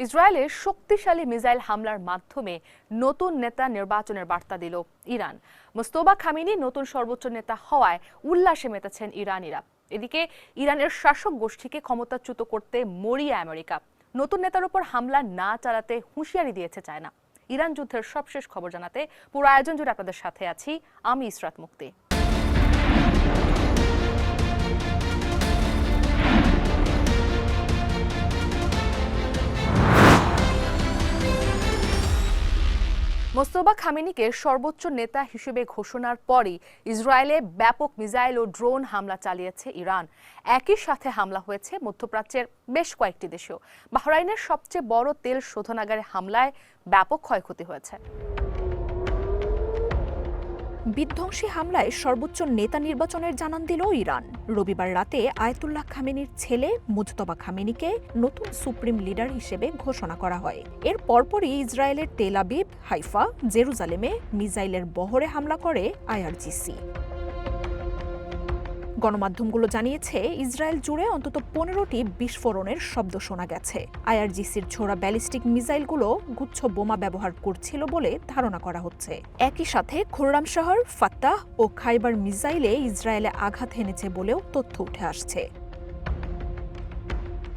ইসরায়েলের শক্তিশালী মিসাইল হামলার মাধ্যমে নতুন নেতা নির্বাচনের বার্তা দিল ইরান। মোস্তফা খামেনি নতুন সর্বোচ্চ নেতা হওয়ায় উল্লাসে মেতেছেন ইরানিরা। এদিকে ইরানের শাসক গোষ্ঠীকে ক্ষমতাচ্যুত করতে মরিয়া আমেরিকা। নতুন নেতার উপর হামলা না চালাতে হুঁশিয়ারি দিয়েছে চায়না। ইরান যুদ্ধের সবশেষ খবর জানাতে পুরো আয়োজন জুড়ে আপনাদের সাথে আছি আমি ইসরাত মুক্তি। মোস্তফা খামেনিকে সর্বোচ্চ নেতা হিসেবে ঘোষণার পরই ইসরায়েলে ব্যাপক মিসাইল ও ড্রোন হামলা চালিয়েছে ইরান। একই সাথে হামলা হয়েছে মধ্যপ্রাচ্যের বেশ কয়েকটি দেশেও। বাহরাইনের সবচেয়ে বড় তেল শোধনাগারে হামলায় ব্যাপক ক্ষয়ক্ষতি হয়েছে। বিধ্বংসী হামলায় সর্বোচ্চ নেতা নির্বাচনের জানান দিল ইরান। রবিবার রাতে আয়াতুল্লাহ খামেনির ছেলে মুজতবা খামেনিকে নতুন সুপ্রিম লিডার হিসেবে ঘোষণা করা হয়। এর পরপরই ইসরায়েলের তেল আবিব, হাইফা, জেরুজালেমে মিসাইলের বহরে হামলা করে আইআরজিসি। গণমাধ্যমগুলো জানিয়েছে ইসরায়েল জুড়ে অন্তত 15টি বিস্ফোরণের শব্দ শোনা গেছে। আইআরজিসির ছোড়া ব্যালিস্টিক মিসাইলগুলো গুচ্ছ বোমা ব্যবহার করছিল বলে ধারণা করা হচ্ছে। একই সাথে খুররাম শহর, ফাত্তাহ ও খাইবার মিসাইলে ইসরায়েলে আঘাত হেনেছে বলেও তথ্য উঠে আসছে।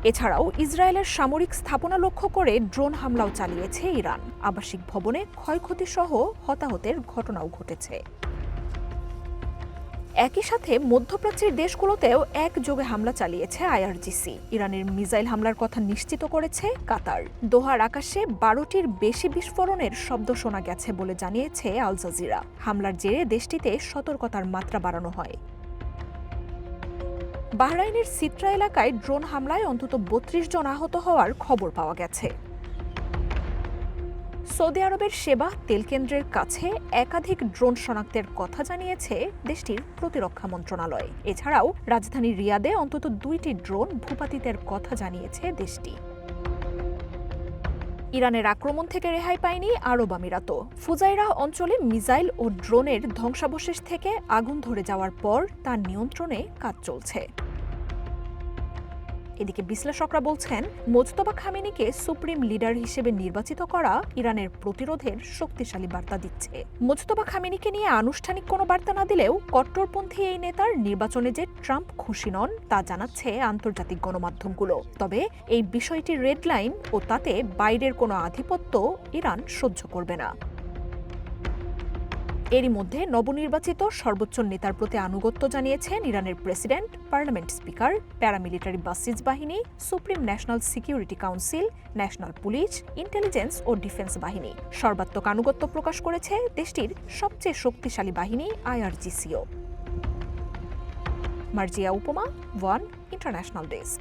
এছাড়াও ইসরায়েলের সামরিক স্থাপনা লক্ষ্য করে ড্রোন হামলাও চালিয়েছে ইরান। আবাসিক ভবনে ক্ষয়ক্ষতি সহ হতাহতের ঘটনাও ঘটেছে। একই সাথে মধ্যপ্রাচ্যের দেশগুলোতেও একযোগে হামলা চালিয়েছে আইআরজিসি। ইরানের মিসাইল হামলার কথা নিশ্চিত করেছে কাতার। দোহার আকাশে 12টির বেশি বিস্ফোরণের শব্দ শোনা গেছে বলে জানিয়েছে আল জাজিরা। হামলার জেরে দেশটিতে সতর্কতার মাত্রা বাড়ানো হয়। বাহরাইনের সিত্রা এলাকায় ড্রোন হামলায় অন্তত 32 জন আহত হওয়ার খবর পাওয়া গেছে। সৌদি আরবের সেবা তেলকেন্দ্রের কাছে একাধিক ড্রোন শনাক্তের কথা জানিয়েছে দেশটির প্রতিরক্ষা মন্ত্রণালয়। এছাড়াও রাজধানী রিয়াদে অন্তত 2টি ড্রোন ভূপাতিতের কথা জানিয়েছে দেশটি। ইরানের আক্রমণ থেকে রেহাই পায়নি আরব আমিরাতও। ফুজাইরা অঞ্চলে মিসাইল ও ড্রোনের ধ্বংসাবশেষ থেকে আগুন ধরে যাওয়ার পর তার নিয়ন্ত্রণে কাজ চলছে। এদিকে বিশ্লেষকরা বলছেন মোজতবা খামেনিকে সুপ্রিম লিডার হিসেবে নির্বাচিত করা ইরানের প্রতিরোধের শক্তিশালী বার্তা দিচ্ছে। মোজতবা খামেনিকে নিয়ে আনুষ্ঠানিক কোনো বার্তা না দিলেও কট্টরপন্থী এই নেতার নির্বাচনে যে ট্রাম্প খুশি নন তা জানাচ্ছে আন্তর্জাতিক গণমাধ্যমগুলো। তবে এই বিষয়টি রেড লাইন ও তাতে বাইরের কোনো আধিপত্য ইরান সহ্য করবে না। এরই মধ্যে নবনির্বাচিত সর্বোচ্চ নেতার প্রতি আনুগত্য জানিয়েছেন ইরানের president, parliament speaker, paramilitary Basij বাহিনী, supreme national security council, national police, intelligence ও ডিফেন্স বাহিনী। সর্বাত্মক আনুগত্য প্রকাশ করেছে দেশটির সবচেয়ে শক্তিশালী বাহিনী আইআরজিসিও। মার্জিয়া উপমা, ওয়ান ইন্টারন্যাশনাল ডেস্ক।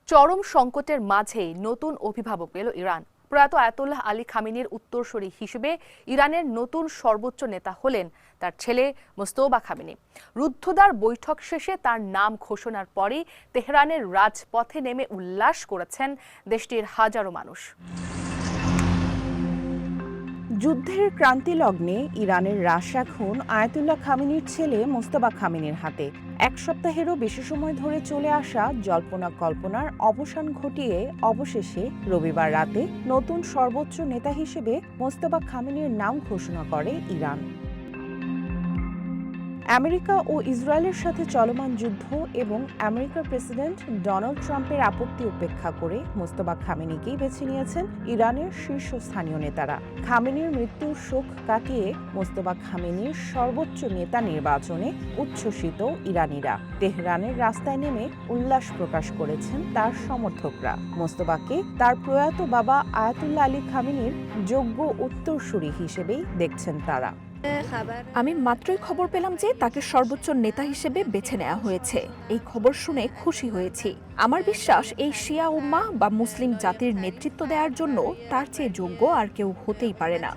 চরম সংকটের মাঝেই নতুন অভিভাবক পেল ইরান। প্রয়াত আয়াতুল্লাহ আলী খামেনির উত্তরসূরি হিসেবে ইরানের নতুন সর্বোচ্চ নেতা হলেন তার ছেলে মোস্তফা খামেনি। রুদ্ধদ্বার বৈঠক শেষে তার নাম ঘোষণার পরই তেহরানের রাজপথে নেমে উল্লাস করেছেন দেশটির হাজারো মানুষ। যুদ্ধের ক্রান্তি লগ্নে ইরানের রাশ এখন আয়াতুল্লাহ খামেনির ছেলে মোস্তফা খামেনির হাতে। এক সপ্তাহেরও বেশি সময় ধরে চলে আসা জল্পনা কল্পনার অবসান ঘটিয়ে অবশেষে রবিবার রাতে নতুন সর্বোচ্চ নেতা হিসেবে মোস্তফা খামেনির নাম ঘোষণা করে ইরান। আমেরিকা ও ইসরায়েলের সাথে চলমান যুদ্ধ এবং আমেরিকার প্রেসিডেন্ট ডোনাল্ড ট্রাম্পের আপত্তি উপেক্ষা করে মোস্তফা খামেনিকেই বেছে নিয়েছেন ইরানের শীর্ষস্থানীয় নেতারা। খামেনির মৃত্যুর শোক কাটিয়ে মোস্তফা খামেনির সর্বোচ্চ নেতা নির্বাচনে উচ্ছ্বসিত ইরানিরা। তেহরানের রাস্তায় নেমে উল্লাস প্রকাশ করেছেন তার সমর্থকরা। মোস্তফাকে তার প্রয়াত বাবা আয়াতুল্লাহ আলী খামেনির যোগ্য উত্তরসূরি হিসেবেই দেখছেন তারা। আমি মাত্রই খবর পেলাম যে তাকে সর্বোচ্চ নেতা হিসেবে বেছে নেওয়া হয়েছে। এই খবর শুনে খুশি হয়েছি। আমার বিশ্বাস এই শিয়া উম্মাহ বা মুসলিম জাতির নেতৃত্ব দেওয়ার জন্য তার চেয়ে যোগ্য আর কেউ হতেই পারে না।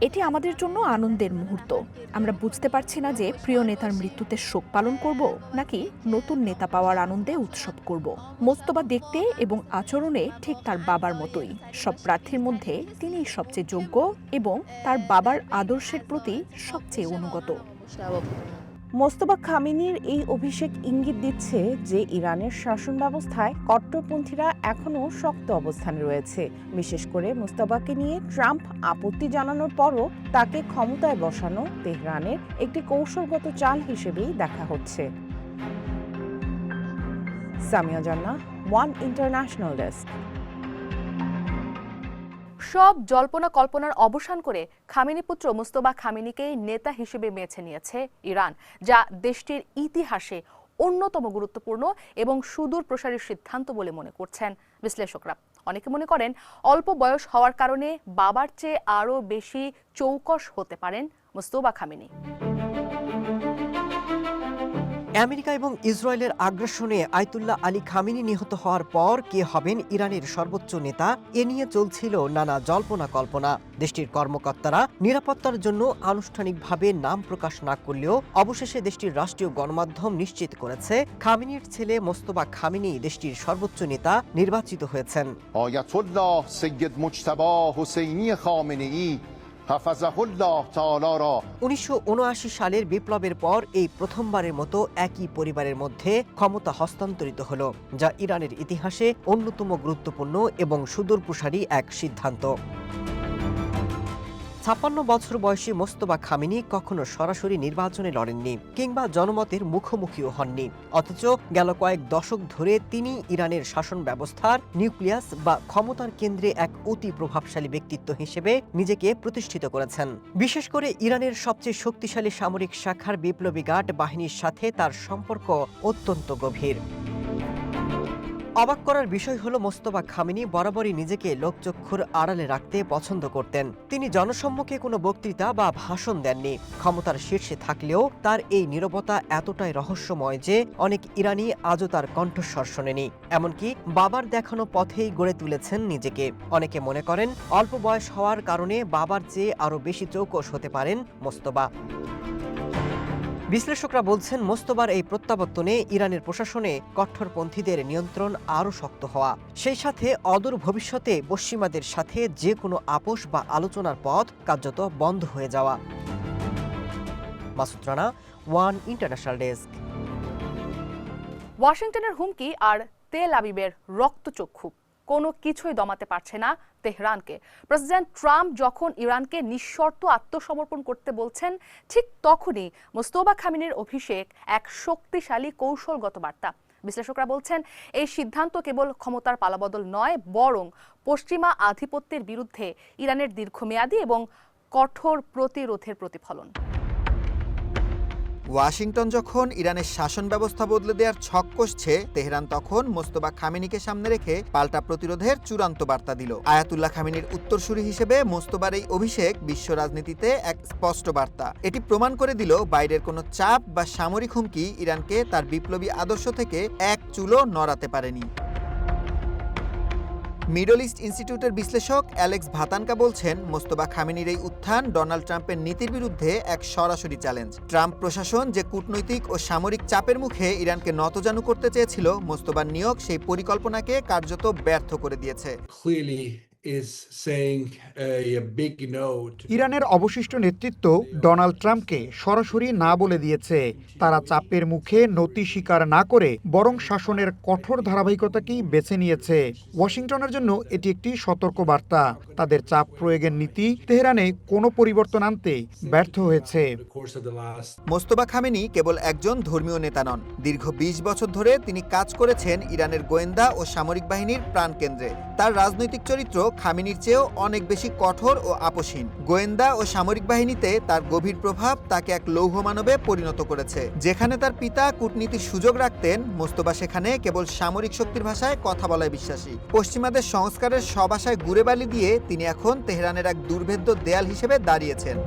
এটি আমাদের জন্য আনন্দের মুহূর্ত। আমরা বুঝতে পারছি না যে প্রিয় নেতার মৃত্যুতে শোক পালন করব নাকি নতুন নেতা পাওয়ার আনন্দে উৎসব করব। মোস্তফা দেখতে এবং আচরণে ঠিক তার বাবার মতোই। সব প্রার্থীর মধ্যে তিনিই সবচেয়ে যোগ্য এবং তার বাবার আদর্শের প্রতি সবচেয়ে অনুগত। মোস্তফা খামেনির এই অভিষেক ইঙ্গিত দিচ্ছে যে ইরানের শাসন ব্যবস্থায় কট্টরপন্থীরা এখনও শক্ত অবস্থানে রয়েছে। বিশেষ করে মোস্তফাকে নিয়ে ট্রাম্প আপত্তি জানানোর পরও তাকে ক্ষমতায় বসানো তেহরানের একটি কৌশলগত চাল হিসেবেই দেখা হচ্ছে। Samia Jannah, one international desk. সব জল্পনা কল্পনার অবসান করে খামেনি পুত্র মুস্তফা খামেনিকেই নেতা হিসেবে বেছে নিয়েছে ইরান, যা দেশটির ইতিহাসে অন্যতম গুরুত্বপূর্ণ এবং সুদূর প্রসারী সিদ্ধান্ত বলে মনে করছেন বিশ্লেষকরা। অনেকে মনে করেন অল্প বয়স হওয়ার কারণে বাবার চেয়ে আরও বেশি চৌকস হতে পারেন মুস্তফা খামেনি। আমেরিকা এবং ইসরায়েলের আগ্রাসনে আয়াতুল্লাহ আলী খামেনি নিহত হওয়ার পর কে হবেন ইরানের সর্বোচ্চ নেতা এ নিয়ে চলছিল নানা জল্পনা কল্পনা। দেশটির কর্মকর্তারা নিরাপত্তার জন্য আনুষ্ঠানিকভাবে নাম প্রকাশ না করলেও অবশেষে দেশটির রাষ্ট্রীয় গণমাধ্যম নিশ্চিত করেছে খামেনির ছেলে মোস্তফা খামেনি দেশটির সর্বোচ্চ নেতা নির্বাচিত হয়েছেন। আয়াতুল্লাহ সৈয়দ মুজতবা হুসেইনি খামেনেই 1979 সালের বিপ্লবের পর এই প্রথমবারের মতো একই পরিবারের মধ্যে ক্ষমতা হস্তান্তরিত হল, যা ইরানের ইতিহাসে অন্যতম গুরুত্বপূর্ণ এবং সুদূরপ্রসারী এক সিদ্ধান্ত। 56 বছর বয়সী মোস্তফা খামেনি কখনো সরাসরি নির্বাচনে লড়েননি কিংবা জনমতের মুখোমুখিও হননি, অথচ গেল কয়েক দশক ধরে তিনি ইরানের শাসন ব্যবস্থার নিউক্লিয়াস বা ক্ষমতার কেন্দ্রে এক অতি প্রভাবশালী ব্যক্তিত্ব হিসেবে নিজেকে প্রতিষ্ঠিত করেছেন। বিশেষ করে ইরানের সবচেয়ে শক্তিশালী সামরিক শাখার বিপ্লবী গার্ড বাহিনীর সাথে তার সম্পর্ক অত্যন্ত গভীর। অবাক করার বিষয় হলো মোস্তফা খামেনি বরাবরই নিজেকে লোকচক্ষুর আড়ালে রাখতে পছন্দ করতেন। তিনি জনসম্মুখে কোনো বক্তৃতা বা ভাষণ দেননি। ক্ষমতার শীর্ষে থাকলেও তার এই নীরবতা এতটাই রহস্যময় যে অনেক ইরানি আজও তার কণ্ঠস্বর শোনেনি। এমনকি বাবার দেখানো পথেই গড়ে তুলেছেন নিজেকে। অনেকে মনে করেন অল্প বয়স হওয়ার কারণে বাবার চেয়ে আরও বেশি চৌকস হতে পারেন মোস্তফা। বিশ্লেষকরা বলছেন মোস্তফার এই প্রত্যাবর্তনে ইরানের প্রশাসনে কট্টরপন্থীদের নিয়ন্ত্রণ আরও শক্ত হওয়া, সেই সাথে অদূর ভবিষ্যতে পশ্চিমাদের সাথে যে কোনো আপোষ বা আলোচনার পথ কার্যত বন্ধ হয়ে যাওয়া। Masud Rana, one international desk. ওয়াশিংটনের হুমকি আর তেল আবিবের রক্তচক্ষু কোনো কিছুই দমাতে পারছে না তেহরানকে। প্রেসিডেন্ট ট্রাম্প যখন ইরানকে নিঃশর্ত আত্মসমর্পণ করতে বলছেন, ঠিক তখনই মোস্তফা খামেনির অভিষেক এক শক্তিশালী কৌশলগত বার্তা। বিশ্লেষকরা বলছেন এই সিদ্ধান্ত কেবল ক্ষমতার পালাবদল নয়, বরং পশ্চিমা আধিপত্যের বিরুদ্ধে ইরানের দীর্ঘমেয়াদী এবং কঠোর প্রতিরোধের প্রতিফলন। ওয়াশিংটন যখন ইরানের শাসন ব্যবস্থা বদলে দেওয়ার ছক কষছে, তেহরান তখন মোস্তফা খামেনিকে সামনে রেখে পাল্টা প্রতিরোধের চূড়ান্ত বার্তা দিল। আয়াতুল্লাহ খামেনির উত্তরসূরি হিসেবে মোস্তফার এই অভিষেক বিশ্ব রাজনীতিতে এক স্পষ্ট বার্তা। এটি প্রমাণ করে দিল বাইরের কোনো চাপ বা সামরিক হুমকি ইরানকে তার বিপ্লবী আদর্শ থেকে এক চুলও নড়াতে পারেনি। মিডল ইস্ট ইনস্টিটিউটের বিশ্লেষক অ্যালেক্স ভাতানকা বলছেন, মোস্তফা খামেনির এই উত্থান ডোনাল্ড ট্রাম্পের নীতির বিরুদ্ধে এক সরাসরি চ্যালেঞ্জ। ট্রাম্প প্রশাসন যে কূটনৈতিক ও সামরিক চাপের মুখে ইরানকে নতজানু করতে চেয়েছিল, মোস্তফার নিয়োগ সেই পরিকল্পনাকে কার্যত ব্যর্থ করে দিয়েছে। ইরানের অবশিষ্ট নেতৃত্ব ডোনাল্ড ট্রাম্পকে সরাসরি না বলে দিয়েছে। তারা চাপের মুখে নতি স্বীকার না করে বরং শাসনের কঠোর ধারাবাহিকতাকেই বেছে নিয়েছে। ওয়াশিংটনের জন্য এটি একটি সতর্ক বার্তা। তাদের চাপ প্রয়োগের নীতি তেহরানে কোনো পরিবর্তন আনতে ব্যর্থ হয়েছে। মোস্তফা খামেনি কেবল একজন ধর্মীয় নেতা নন। দীর্ঘ 20 বছর ধরে তিনি কাজ করেছেন ইরানের গোয়েন্দা ও সামরিক বাহিনীর প্রাণকেন্দ্রে। তার রাজনৈতিক চরিত্র খামেনির চেয়েও অনেক বেশি কঠোর ও আপোষহীন। গোয়েন্দা ও সামরিক বাহিনীতে তার গভীর প্রভাব তাকে এক লৌহ মানবে পরিণত করেছে। যেখানে তার পিতা কূটনীতির সুযোগ রাখতেন, মোস্তফা সেখানে কেবল সামরিক শক্তির ভাষায় কথা বলায় বিশ্বাসী। পশ্চিমাদের সংস্কারের সব আশায় গুড়ে বালি দিয়ে তিনি এখন তেহরানের এক দুর্ভেদ্য দেয়াল হিসেবে দাঁড়িয়েছেন।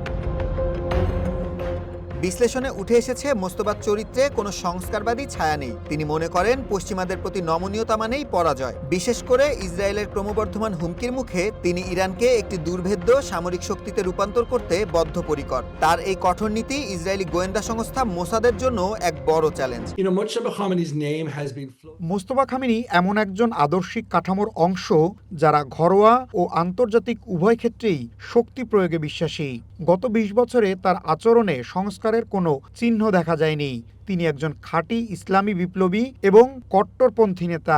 বিশ্লেষণে উঠে এসেছে মোস্তফার চরিত্রে কোনো সংস্কারবাদী ছায়া নেই। তিনি মনে করেন পশ্চিমাদের প্রতি নমনীয়তা মানেই পরাজয়। বিশেষ করে ইসরায়েলের ক্রমবর্ধমান হুমকির মুখে তিনি ইরানকে একটি দুর্ভেদ্য সামরিক শক্তিতে রূপান্তর করতে বদ্ধপরিকর। তার এই কঠোর নীতি ইসরায়েলি গোয়েন্দা সংস্থা মোসাদের জন্য এক বড় চ্যালেঞ্জ। মোস্তফা খামেনি এমন একজন আদর্শিক কাঠামোর অংশ যারা ঘরোয়া ও আন্তর্জাতিক উভয় ক্ষেত্রেই শক্তি প্রয়োগে বিশ্বাসী। গত ২০ বছরে তার আচরণে সংস্কারের কোনো চিহ্ন দেখা যায়নি। তিনি একজন খাঁটি ইসলামী বিপ্লবী এবং কট্টরপন্থী নেতা।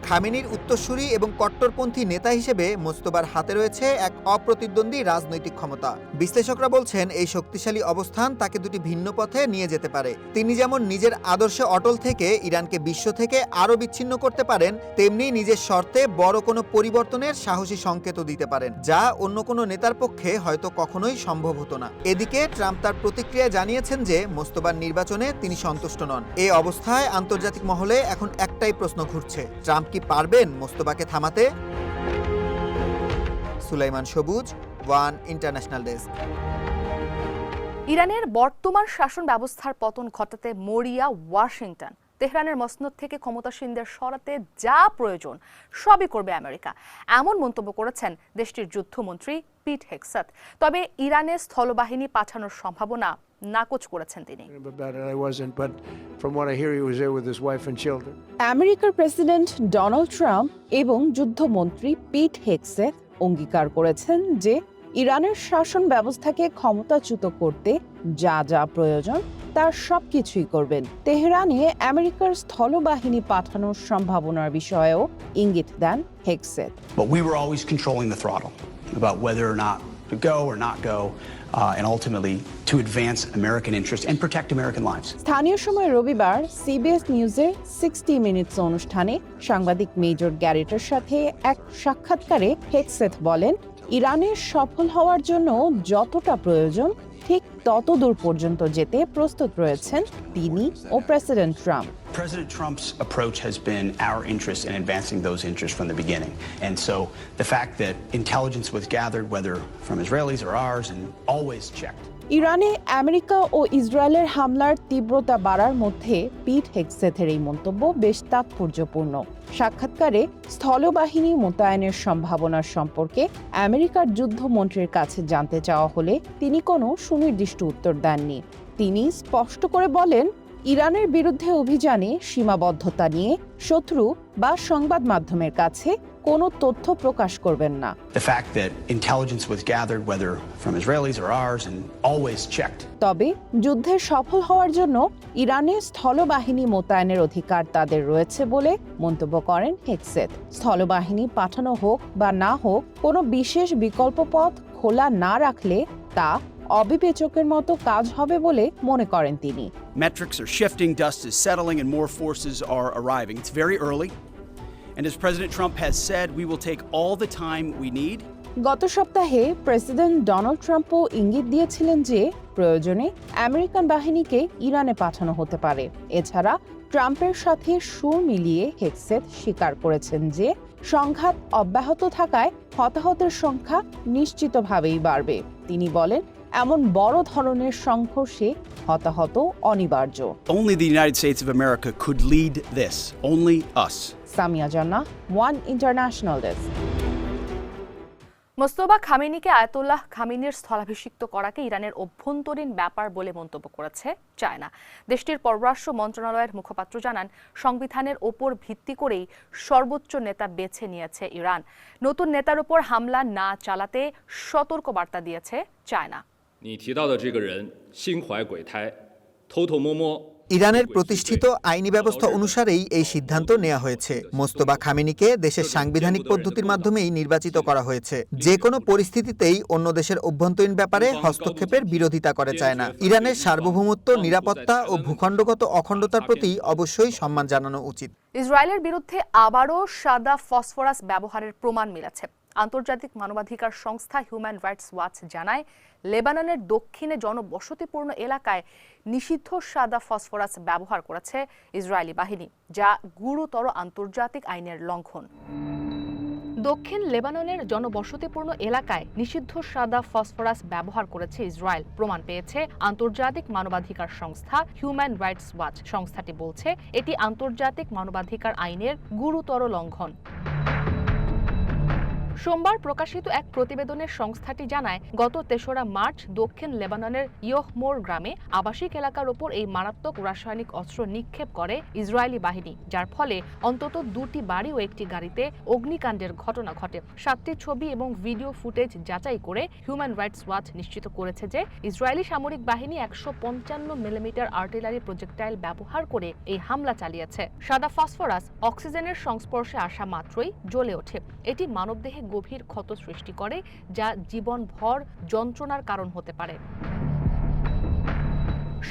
খামেনির উত্তরসূরি এবং কট্টরপন্থী নেতা হিসেবে মোস্তফার হাতে রয়েছে এক অপ্রতিদ্বন্দ্বী রাজনৈতিক ক্ষমতা। বিশ্লেষকরা বলছেন এই শক্তিশালী অবস্থান তাকে দুটি ভিন্ন পথে নিয়ে যেতে পারে। তিনি যেমন নিজের আদর্শে অটল থেকে ইরানকে বিশ্ব থেকে আরও বিচ্ছিন্ন করতে পারেন, তেমনি নিজের শর্তে বড় কোনো পরিবর্তনের সাহসী সংকেতও দিতে পারেন, যা অন্য কোনো নেতার পক্ষে হয়তো কখনোই সম্ভব হতো না। এদিকে ট্রাম্প তার প্রতিক্রিয়ায় জানিয়েছেন যে মোস্তফার নির্বাচনে তিনি সন্তুষ্ট নন। এই অবস্থায় আন্তর্জাতিক মহলে এখন একটাই প্রশ্ন ঘুরছে, ট্রাম্প কি পারবেন মোস্তফাকে থামাতে? সুলাইমান সবুজ, ওয়ান ইন্টারন্যাশনাল ডেস্ক। ইরানের বর্তমান শাসন ব্যবস্থার পতন ঘটাতে মরিয়া ওয়াশিংটন। তেহরানের মসনদ থেকে ক্ষমতাসীনদের সরাতে যা প্রয়োজন সবই করবে আমেরিকা, এমন মন্তব্য করেছেন দেশটির যুদ্ধমন্ত্রী পিট হেগসেথ। তবে ইরানে স্থলবাহিনী পাঠানোর সম্ভাবনা নাকচ করেছেন তিনি। আমেরিকার প্রেসিডেন্ট ডোনাল্ড ট্রাম্প এবং যুদ্ধমন্ত্রী পিট হেগসেথ অঙ্গীকার করেছেন যে ইরানের শাসন ব্যবস্থাকে ক্ষমতাচ্যুত করতে যা যা প্রয়োজন তার সবকিছুই করবেন। তেহরানে আমেরিকার স্থলবাহিনী পাঠানোর সম্ভাবনার বিষয়েও ইঙ্গিত দেন Hegseth. But we were always controlling the throttle about whether or not to go or not go, and ultimately to advance American interests and protect American lives. স্থানীয় সময় রবিবার সিবিএস নিউজের 60 মিনিটস অনুষ্ঠানে সাংবাদিক মেজর গ্যারেটের সাথে এক সাক্ষাৎকারে হেগসেথ বলেন, ইরানের সফল হওয়ার জন্য যতটা প্রয়োজন ঠিক ততদূর পর্যন্ত যেতে প্রস্তুত রয়েছেন তিনি ও president Trump. President Trump's approach has been our interest in advancing those interests from the beginning. And so the fact that intelligence was gathered, whether from Israelis or ours, and always checked. ইরানে America ও ইসরায়েলের হামলার তীব্রতা বাড়ার মধ্যে পিট হেগসেথের এই মন্তব্য বেশ তাৎপর্যপূর্ণ। সাক্ষাৎকারে স্থলবাহিনী মোতায়েনের সম্ভাবনার সম্পর্কে আমেরিকার যুদ্ধমন্ত্রীর কাছে জানতে চাওয়া হলে তিনি কোনো সুনির্দিষ্ট উত্তর দেননি। তিনি স্পষ্ট করে বলেন, ইরানের বিরুদ্ধে অভিযানে সীমাবদ্ধতা নিয়ে শত্রু বা সংবাদ মাধ্যমের কাছে কোনো তথ্য প্রকাশ করবেন না। The fact that intelligence was gathered, whether from Israelis or ours, and always checked. তবে যুদ্ধে সফল হওয়ার জন্য ইরানে স্থলবাহিনী মোতায়েনের অধিকার তাদের রয়েছে বলে মন্তব্য করেন হেগসেথ। স্থলবাহিনী পাঠানো হোক বা না হোক, কোনো বিশেষ বিকল্প পথ খোলা না রাখলে তা অবিবেচকের মতো কাজ হবে বলে মনে করেন তিনি। Metrics are shifting, dust is settling, and more forces are arriving. It's very early. And as President Trump has said, we will take all the time we need. গত সপ্তাহে প্রেসিডেন্ট ডোনাল্ড ট্রাম্পও ইঙ্গিত দিয়েছিলেন যে প্রয়োজনে আমেরিকান বাহিনীকে ইরানে পাঠানো হতে পারে। এছাড়া ট্রাম্পের সাথে সুর মিলিয়ে হেগসেথ স্বীকার করেছেন যে সংঘাত অব্যাহত থাকায় হতাহতের সংখ্যা নিশ্চিতভাবেই বাড়বে। তিনি বলেন, এমন বড় ধরনের সংঘর্ষে হতাহত অনিবার্য। Only the United States of America could lead this. Only us. Samia Jannah, one international desk. Mostafa খামেনিকে আয়াতুল্লাহ খামেনির স্থলাভিষিক্ত করাকে ইরানের অভ্যন্তরীণ ব্যাপার বলে মন্তব্য করেছে চায়না। দেশটির পররাষ্ট্র মন্ত্রণালয়ের মুখপাত্র জানান, সংবিধানের ওপর ভিত্তি করেই সর্বোচ্চ নেতা বেছে নিয়েছে ইরান। নতুন নেতার উপর হামলা না চালাতে সতর্ক বার্তা দিয়েছে চায়না। ইরানের প্রতিষ্ঠিত আইনি ব্যবস্থা অনুসারেই এই সিদ্ধান্ত নেওয়া হয়েছে। মোস্তফা খামেনিকে দেশের সাংবিধানিক পদ্ধতির মাধ্যমেই নির্বাচিত করা হয়েছে। যে কোনো পরিস্থিতিতেই অন্য দেশের অভ্যন্তরীণ ব্যাপারে হস্তক্ষেপের বিরোধিতা করে চায়না। ইরানের সার্বভৌমত্ব, নিরাপত্তা ও ভূখণ্ডগত অখণ্ডতার প্রতি অবশ্যই সম্মান জানানো উচিত। ইসরায়েলের বিরুদ্ধে আবারও সাদা ফসফরাস ব্যবহারের প্রমাণ মিলেছে। আন্তর্জাতিক মানবাধিকার সংস্থা হিউম্যান রাইটস ওয়াচ জানায়, লেবাননের দক্ষিণে জনবসতিপূর্ণ এলাকায় নিষিদ্ধ সাদা ফসফরাস ব্যবহার করেছে ইসরায়েলি বাহিনী, যা গুরুতর আন্তর্জাতিক আইনের লঙ্ঘন। দক্ষিণ লেবাননের জনবসতিপূর্ণ এলাকায় নিষিদ্ধ সাদা ফসফরাস ব্যবহার করেছে ইসরায়েল প্রমাণ পেয়েছে আন্তর্জাতিক মানবাধিকার সংস্থা হিউম্যান রাইটস ওয়াচ। সংস্থাটি বলছে এটি আন্তর্জাতিক মানবাধিকার আইনের গুরুতর লঙ্ঘন। সোমবার প্রকাশিত এক প্রতিবেদনে সংস্থাটি জানায়, গত ৩রা মার্চ দক্ষিণ লেবাননের ইয়হমোর গ্রামে আবাসিক এলাকার ওপর এই মারাত্মক রাসায়নিক অস্ত্র নিক্ষেপ করে ইসরায়েলি বাহিনী, যার ফলে অন্তত ২টি বাড়ি ও একটি গাড়িতে অগ্নিকাণ্ডের ঘটনা ঘটে। ৭টি ছবি এবং ভিডিও ফুটেজ যাচাই করে হিউম্যান রাইটস ওয়াচ নিশ্চিত করেছে যে ইসরায়েলি সামরিক বাহিনী ১৫৫ মিলিমিটার আর্টিলারি প্রজেক্টাইল ব্যবহার করে এই হামলা চালিয়েছে। সাদা ফসফরাস অক্সিজেনের সংস্পর্শে আসা মাত্রই জ্বলে ওঠে। এটি মানবদেহে গভীর ক্ষত সৃষ্টি করে, যা জীবনভর যন্ত্রণার কারণ হতে পারে।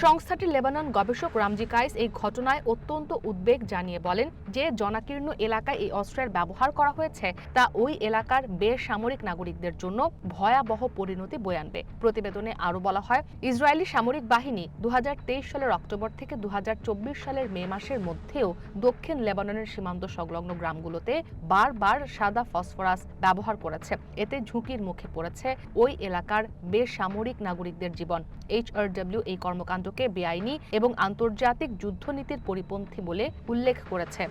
সংস্থাটির লেবানন গবেষক রামজি কাইস এই ঘটনায় অত্যন্ত উদ্বেগ জানিয়ে বলেন যে জনাকীর্ণ এলাকায় এই অস্ত্রের ব্যবহার করা হয়েছে তা ওই এলাকার বেসামরিক নাগরিকদের জন্য ভয়াবহ পরিণতি বয়ে আনবে। প্রতিবেদনে আরও বলা হয়, ইসরায়েলি সামরিক বাহিনী ২০২৩ সালের অক্টোবর থেকে ২০২৪ সালের মে মাসের মধ্যেও দক্ষিণ লেবাননের সীমান্ত সংলগ্ন গ্রামগুলোতে বারবার সাদা ফসফরাস ব্যবহার করেছে। এতে ঝুঁকির মুখে পড়েছে ওই এলাকার বেসামরিক নাগরিকদের জীবন। HRW এই কর্মকাণ্ডকে বেআইনি এবং আন্তর্জাতিক যুদ্ধনীতির পরিপন্থী বলে উল্লেখ করেছে।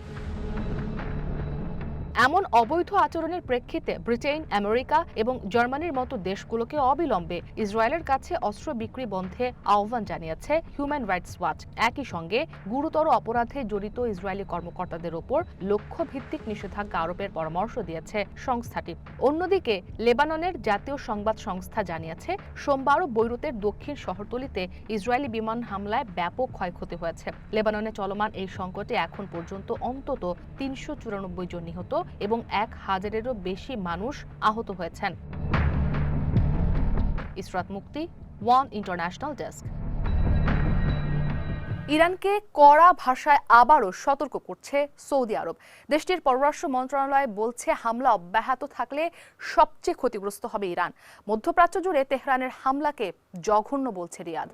এমন অবৈধ আচরণের প্রেক্ষিতে ব্রিটেন, আমেরিকা এবং জার্মানির মতো দেশগুলোকে অবিলম্বে ইসরায়েলের কাছে অস্ত্র বিক্রি বন্ধে আহ্বান জানিয়েছে হিউম্যান রাইটস ওয়াচ। একই সঙ্গে গুরুতর অপরাধে জড়িত ইসরায়েলি কর্মকর্তাদের ওপর লক্ষ্যভিত্তিক নিষেধাজ্ঞা আরোপের পরামর্শ দিয়েছে সংস্থাটি। অন্যদিকে লেবাননের জাতীয় সংবাদ সংস্থা জানিয়েছে, সোমবারও বৈরুতের দক্ষিণ শহরতলিতে ইসরায়েলি বিমান হামলায় ব্যাপক ক্ষয়ক্ষতি হয়েছে। লেবাননে চলমান এই সংকটে এখন পর্যন্ত অন্তত ৩৯৪ জন নিহত এবং ১,০০০-এরও বেশি মানুষ আহত হয়েছেন। ইসরাত মুক্তি, ওয়ান ইন্টারন্যাশনাল ডেস্ক। ইরানকে কড়া ভাষায় আবারও সতর্ক করছে সৌদি আরব। দেশটির পররাষ্ট্র মন্ত্রণালয় বলছে, হামলা অব্যাহত থাকলে সবচেয়ে ক্ষতিগ্রস্ত হবে ইরান। মধ্যপ্রাচ্য জুড়ে তেহরানের হামলাকে জঘন্য বলছে রিয়াদ।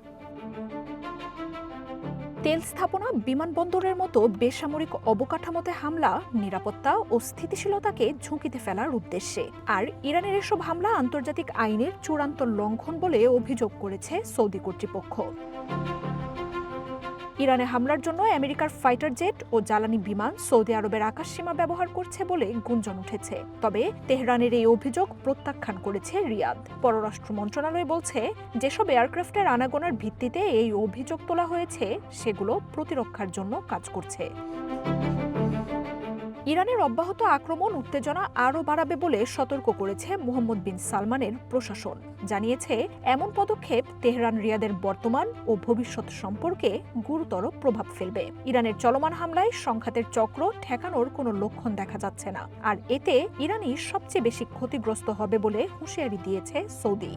তেল স্থাপনা, বিমানবন্দরের মতো বেসামরিক অবকাঠামোতে হামলা নিরাপত্তা ও স্থিতিশীলতাকে ঝুঁকিতে ফেলার উদ্দেশ্যে। আর ইরানের এসব হামলা আন্তর্জাতিক আইনের চূড়ান্ত লঙ্ঘন বলে অভিযোগ করেছে সৌদি কর্তৃপক্ষ। ইরানে হামলার জন্য আমেরিকার ফাইটার জেট ও জ্বালানি বিমান সৌদি আরবের আকাশসীমা ব্যবহার করছে বলে গুঞ্জন উঠেছে। তবে তেহরানের এই অভিযোগ প্রত্যাখ্যান করেছে রিয়াদ। পররাষ্ট্র মন্ত্রণালয় বলছে, যেসব এয়ারক্রাফটের আনাগোনার ভিত্তিতে এই অভিযোগ তোলা হয়েছে সেগুলো প্রতিরক্ষার জন্য কাজ করছে। ইরানের অব্যাহত আক্রমণ উত্তেজনা আরও বাড়াবে বলে সতর্ক করেছে মোহাম্মদ বিন সালমানের প্রশাসন। জানিয়েছে, এমন পদক্ষেপ তেহরান রিয়াদের বর্তমান ও ভবিষ্যৎ সম্পর্কে গুরুতর প্রভাব ফেলবে। ইরানের চলমান হামলায় সংঘাতের চক্র ঠেকানোর কোনো লক্ষণ দেখা যাচ্ছে না, আর এতে ইরানই সবচেয়ে বেশি ক্ষতিগ্রস্ত হবে বলে হুঁশিয়ারি দিয়েছে সৌদি।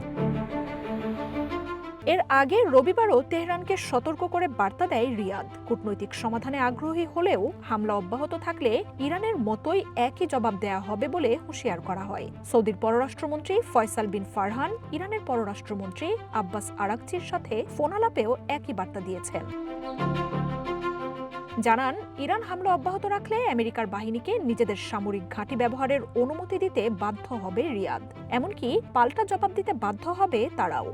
এর আগে রবিবারও তেহরানকে সতর্ক করে বার্তা দেয় রিয়াদ। কূটনৈতিক সমাধানে আগ্রহী হলেও হামলা অব্যাহত থাকলে ইরানের মতোই একই জবাব দেয়া হবে বলে হুঁশিয়ার করা হয়। সৌদির পররাষ্ট্রমন্ত্রী ফয়সাল বিন ফারহান ইরানের পররাষ্ট্রমন্ত্রী আব্বাস আরাকচির সাথে ফোন আলাপেও একই বার্তা দিয়েছেন। জানান, ইরান হামলা অব্যাহত রাখলে আমেরিকার বাহিনীকে নিজেদের সামরিক ঘাঁটি ব্যবহারের অনুমতি দিতে বাধ্য হবে রিয়াদ। এমনকি পাল্টা জবাব দিতে বাধ্য হবে তারাও।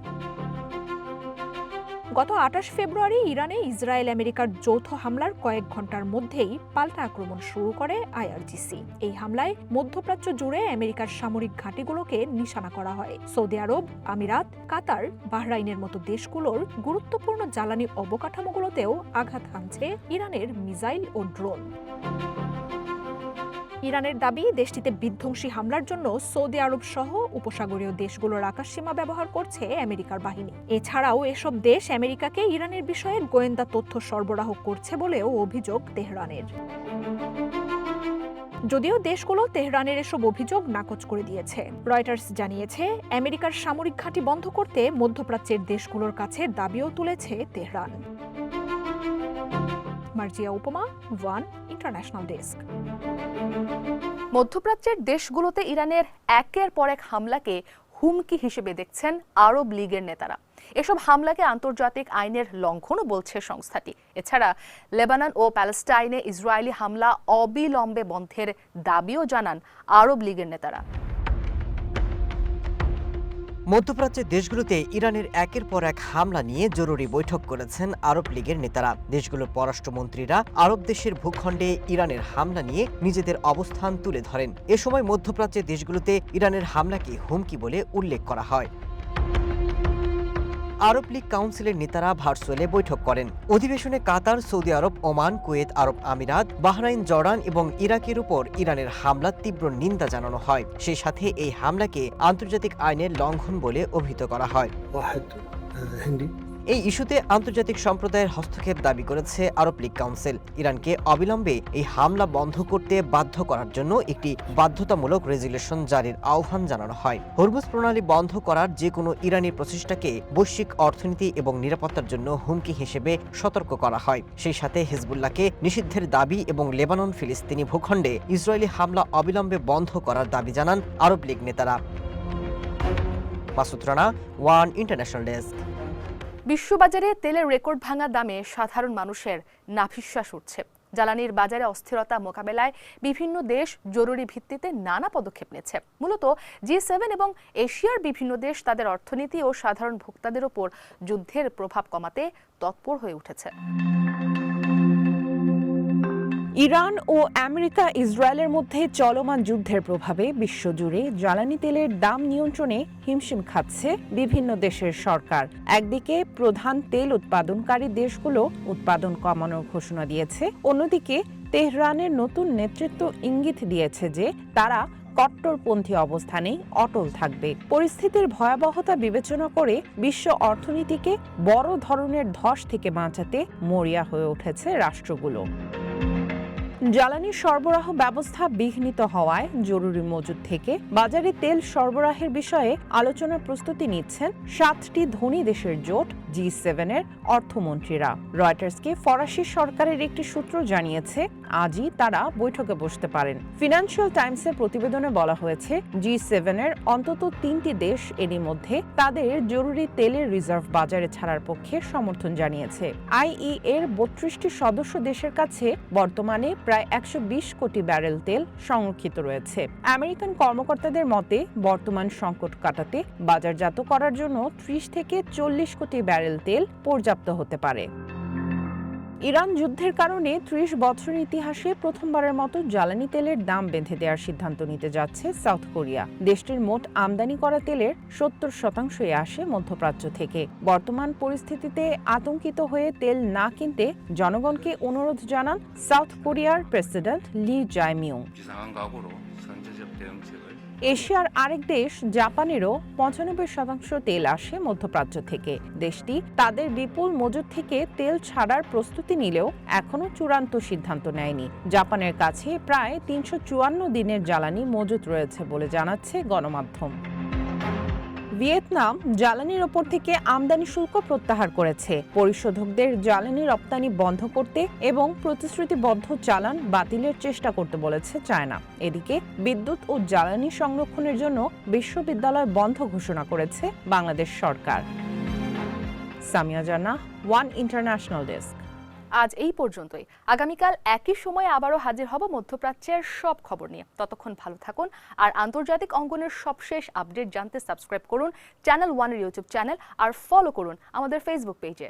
গত ২৮ ফেব্রুয়ারি ইরানে ইসরায়েল আমেরিকার যৌথ হামলার কয়েক ঘন্টার মধ্যেই পাল্টা আক্রমণ শুরু করে IRGC। এই হামলায় মধ্যপ্রাচ্য জুড়ে আমেরিকার সামরিক ঘাঁটিগুলোকে নিশানা করা হয়। সৌদি আরব, আমিরাত, কাতার, বাহরাইনের মতো দেশগুলোর গুরুত্বপূর্ণ জ্বালানি অবকাঠামোগুলোতেও আঘাত হানছে ইরানের মিসাইল ও ড্রোন। ইরানের দাবি, দেশটিতে বিধ্বংসী হামলার জন্য সৌদি আরব সহ উপসাগরীয় দেশগুলোর আকাশসীমা ব্যবহার করছে আমেরিকার বাহিনী। এছাড়াও এসব দেশ আমেরিকাকে ইরানের বিষয়ে গোয়েন্দা তথ্য সরবরাহ করছে বলেও অভিযোগ তেহরানের। যদিও দেশগুলো তেহরানের এসব অভিযোগ নাকচ করে দিয়েছে। রয়টার্স জানিয়েছে, আমেরিকার সামরিক ঘাঁটি বন্ধ করতে মধ্যপ্রাচ্যের দেশগুলোর কাছে দাবিও তুলেছে তেহরান। মার্জিয়া উপমা, ওয়ান ইন্টারন্যাশনাল ডেস্ক। মধ্যপ্রাচ্যের দেশগুলোতে ইরানের একের পর এক হামলাকে হুমকি হিসেবে দেখছেন আরব লীগের নেতারা। এসব হামলাকে আন্তর্জাতিক আইনের লঙ্ঘনও বলছে সংস্থাটি। এছাড়া লেবানন ও প্যালেস্টাইনে ইসরায়েলি হামলা অবিলম্বে বন্ধের দাবিও জানান আরব লীগের নেতারা। মধ্যপ্রাচ্যের দেশগুলোতে ইরানের একের পর এক হামলা নিয়ে জরুরি বৈঠক করেছেন আরব লীগের নেতারা। দেশগুলোর পররাষ্ট্রমন্ত্রীরা আরব দেশের ভূখণ্ডে ইরানের হামলা নিয়ে নিজেদের অবস্থান তুলে ধরেন। এ সময় মধ্যপ্রাচ্যের দেশগুলোতে ইরানের হামলাকে হুমকি বলে উল্লেখ করা হয়। আরব লীগ কাউন্সিলের নেতারা ভার্চুয়ালে বৈঠক করেন। অধিবেশনে কাতার, সৌদি আরব, ওমান, কুয়েত আরব আমিরাত, বাহরাইন, জর্ডান এবং ইরাকের উপর ইরানের হামলার তীব্র নিন্দা জানানো হয়। সেই সাথে এই হামলাকে আন্তর্জাতিক আইনের লঙ্ঘন বলে অভিহিত করা হয়। এই ইস্যুতে আন্তর্জাতিক সম্প্রদায়ের হস্তক্ষেপ দাবি করেছে আরব লীগ কাউন্সিল। ইরানকে অবিলম্বে এই হামলা বন্ধ করতে বাধ্য করার জন্য একটি বাধ্যতামূলক রেজুলেশন জারির আহ্বান জানানো হয়। হরমুজ প্রণালী বন্ধ করার যে কোনো ইরানি প্রচেষ্টাকে বৈশ্বিক অর্থনীতি এবং নিরাপত্তার জন্য হুমকি হিসেবে সতর্ক করা হয়। সেই সাথে হিজবুল্লাহকে নিষিদ্ধের দাবি এবং লেবানন ফিলিস্তিনি ভূখণ্ডে ইসরায়েলি হামলা অবিলম্বে বন্ধ করার দাবি জানান আরব লীগ নেতারা। Masud Rana, one international desk. বিশ্ববাজারে তেলের রেকর্ড ভাঙা দামে সাধারণ মানুষের নাভিশ্বাস উঠছে। জ্বালানির বাজারে অস্থিরতা মোকাবেলায় বিভিন্ন দেশ জরুরি ভিত্তিতে নানা পদক্ষেপ নিচ্ছে। মূলত G7 এবং এশিয়ার বিভিন্ন দেশ তাদের অর্থনীতি ও সাধারণ ভোক্তাদের উপর যুদ্ধের প্রভাব কমাতে তৎপর হয়ে উঠেছে। ইরান ও আমেরিকা ইসরায়েলের মধ্যে চলমান যুদ্ধের প্রভাবে বিশ্বজুড়ে জ্বালানি তেলের দাম নিয়ন্ত্রণে হিমশিম খাচ্ছে বিভিন্ন দেশের সরকার। একদিকে প্রধান তেল উৎপাদনকারী দেশগুলো উৎপাদন কমানোর ঘোষণা দিয়েছে, অন্যদিকে তেহরানের নতুন নেতৃত্ব ইঙ্গিত দিয়েছে যে তারা কট্টরপন্থী অবস্থানেই অটল থাকবে। পরিস্থিতির ভয়াবহতা বিবেচনা করে বিশ্ব অর্থনীতিকে বড় ধরনের ধস থেকে বাঁচাতে মরিয়া হয়ে উঠেছে রাষ্ট্রগুলো। জ্বালানি সরবরাহ ব্যবস্থা বিঘ্নিত হওয়ায় জরুরি মজুদ থেকে বাজারে তেল সরবরাহের বিষয়ে আলোচনার প্রস্তুতি নিচ্ছেন 7টি ধনী দেশের জোট G7-এর অর্থমন্ত্রীরা। রয়টার্সকে ফরাসি সরকারের একটি সূত্র জানিয়েছে আজই তারা বৈঠকে বসতে পারেন। ফিনান্সিয়াল টাইমসের প্রতিবেদনে বলা হয়েছে G7-এর অন্তত 3টি দেশ এরই মধ্যে তাদের জরুরি তেলের রিজার্ভ বাজারে ছাড়ার পক্ষে সমর্থন জানিয়েছে। IEA-এর 32টি সদস্য দেশের কাছে বর্তমানে প্রায় 120 কোটি ব্যারেল তেল সংরক্ষিত রয়েছে। আমেরিকান কর্মকর্তাদের মতে বর্তমান সংকট কাটাতে বাজারজাত করার জন্য 30 থেকে 40 কোটি ব্যারেল তেল পর্যাপ্ত হতে পারে। ইরান যুদ্ধের কারণে 30 বছরের ইতিহাসে প্রথমবারের মতো জ্বালানি তেলের দাম বেঁধে দেওয়ার সিদ্ধান্ত নিতে যাচ্ছে সাউথ কোরিয়া। দেশটির মোট আমদানি করা তেলের 70% আসে মধ্যপ্রাচ্য থেকে। বর্তমান পরিস্থিতিতে আতঙ্কিত হয়ে তেল না কিনতে জনগণকে অনুরোধ জানান সাউথ কোরিয়ার প্রেসিডেন্ট লি জাইমিয়ং। এশিয়ার আরেক দেশ জাপানেরও 95% তেল আসে মধ্যপ্রাচ্য থেকে। দেশটি তাদের বিপুল মজুদ থেকে তেল ছাড়ার প্রস্তুতি নিলেও এখনো চূড়ান্ত সিদ্ধান্ত নেয়নি। জাপানের কাছে প্রায় 354 দিনের জ্বালানি মজুদ রয়েছে বলে জানাচ্ছে গণমাধ্যম। ভিয়েতনাম জ্বালানির ওপর থেকে আমদানি শুল্ক প্রত্যাহার করেছে। পরিশোধকদের জ্বালানি রপ্তানি বন্ধ করতে এবং প্রতিশ্রুতিবদ্ধ চালান বাতিলের চেষ্টা করতে বলেছে চায়না। এদিকে বিদ্যুৎ ও জ্বালানি সংরক্ষণের জন্য বিশ্ববিদ্যালয় বন্ধ ঘোষণা করেছে বাংলাদেশ সরকার। Samia Jannah, one international desk. আজ এই পর্যন্তই। আগামীকাল একই সময়ে আবারও হাজির হব মধ্যপ্রাচ্যের সব খবর নিয়ে। ততক্ষণ ভালো থাকুন আর আন্তর্জাতিক অঙ্গনের সবশেষ আপডেট জানতে সাবস্ক্রাইব করুন চ্যানেল ওয়ানের ইউটিউব চ্যানেল আর ফলো করুন আমাদের ফেসবুক পেজে।